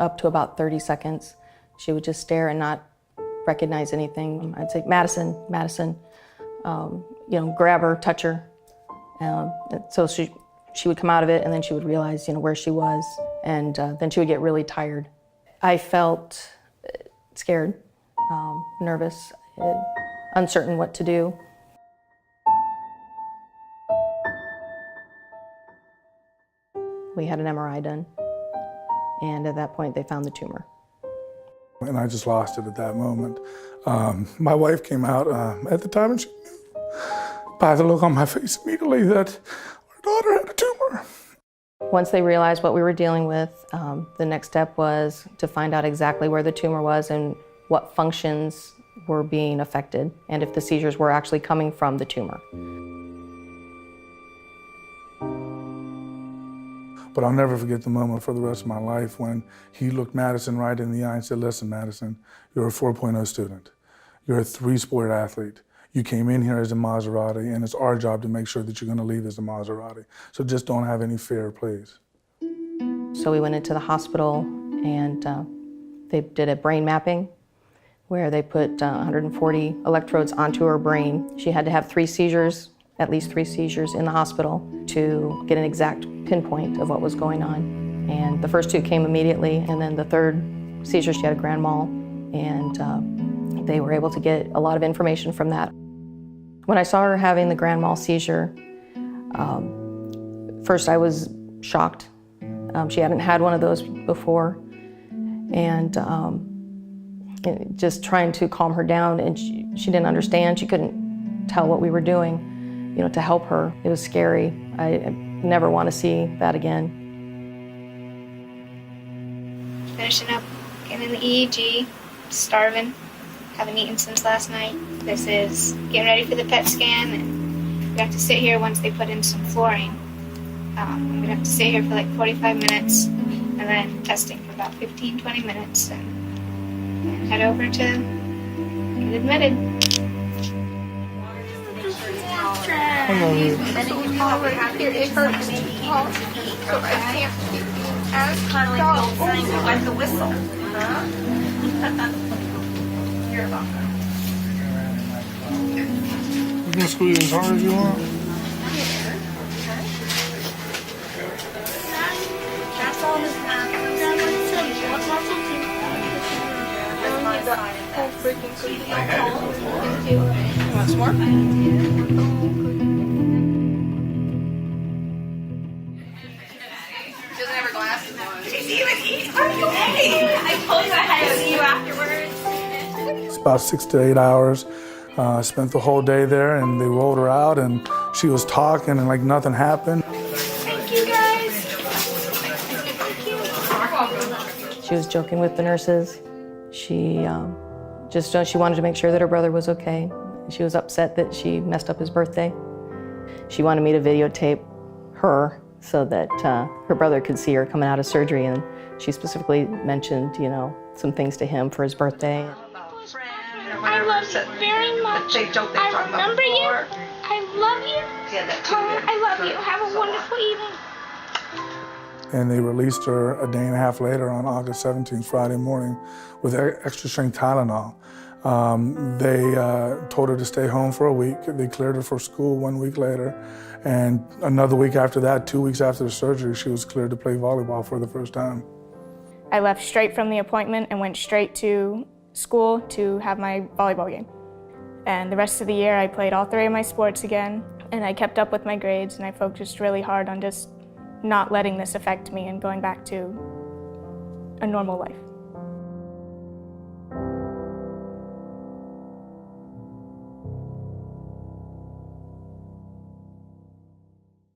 up to about 30 seconds. She would just stare and not recognize anything. I'd say, Madison, Madison, grab her, touch her. So she would come out of it, and then she would realize, where she was, and then she would get really tired. I felt scared, nervous, uncertain what to do. We had an MRI done, and at that point they found the tumor. And I just lost it at that moment. My wife came out at the time, and she knew by the look on my face immediately that our daughter had a tumor. Once they realized what we were dealing with, the next step was to find out exactly where the tumor was and what functions were being affected, and if the seizures were actually coming from the tumor. But I'll never forget the moment for the rest of my life when he looked Madison right in the eye and said, "Listen, Madison, you're a 4.0 student. You're a 3-sport athlete. You came in here as a Maserati, and it's our job to make sure that you're going to leave as a Maserati. So just don't have any fear, please." So we went into the hospital, and they did a brain mapping where they put 140 electrodes onto her brain. She had to have 3 seizures, at least 3 seizures in the hospital to get an exact pinpoint of what was going on. And the first 2 came immediately, and then the 3rd seizure, she had a grand mal, and they were able to get a lot of information from that. When I saw her having the grand mal seizure, first I was shocked. She hadn't had one of those before, and just trying to calm her down, and she didn't understand. She couldn't tell what we were doing, to help her. It was scary. I never want to see that again. Finishing up, getting the EEG, starving, haven't eaten since last night. This is getting ready for the PET scan, and we have to sit here once they put in some fluorine. We have to sit here for like 45 minutes, and then testing for about 15-20 minutes, and head over to get admitted. It hurts. So I can't as kind of like the old saying, you wet the whistle. You're welcome. You can squeeze as hard as you want. That's all this You want some more? I told you I had to see you afterwards. It's about 6 to 8 hours. Spent the whole day there, and they rolled her out, and she was talking, and like nothing happened. Thank you, guys. Thank you. She was joking with the nurses. She she wanted to make sure that her brother was okay. She was upset that she messed up his birthday. She wanted me to videotape her so that her brother could see her coming out of surgery, and she specifically mentioned, some things to him for his birthday. I love you very much. I remember you. I love you. I love you. Have a wonderful evening. And they released her a day and a half later on August 17th, Friday morning, with extra strength Tylenol. They told her to stay home for a week. They cleared her for school 1 week later. And another week after that, 2 weeks after the surgery, she was cleared to play volleyball for the first time. I left straight from the appointment and went straight to school to have my volleyball game. And the rest of the year I played all 3 of my sports again, and I kept up with my grades, and I focused really hard on just not letting this affect me and going back to a normal life.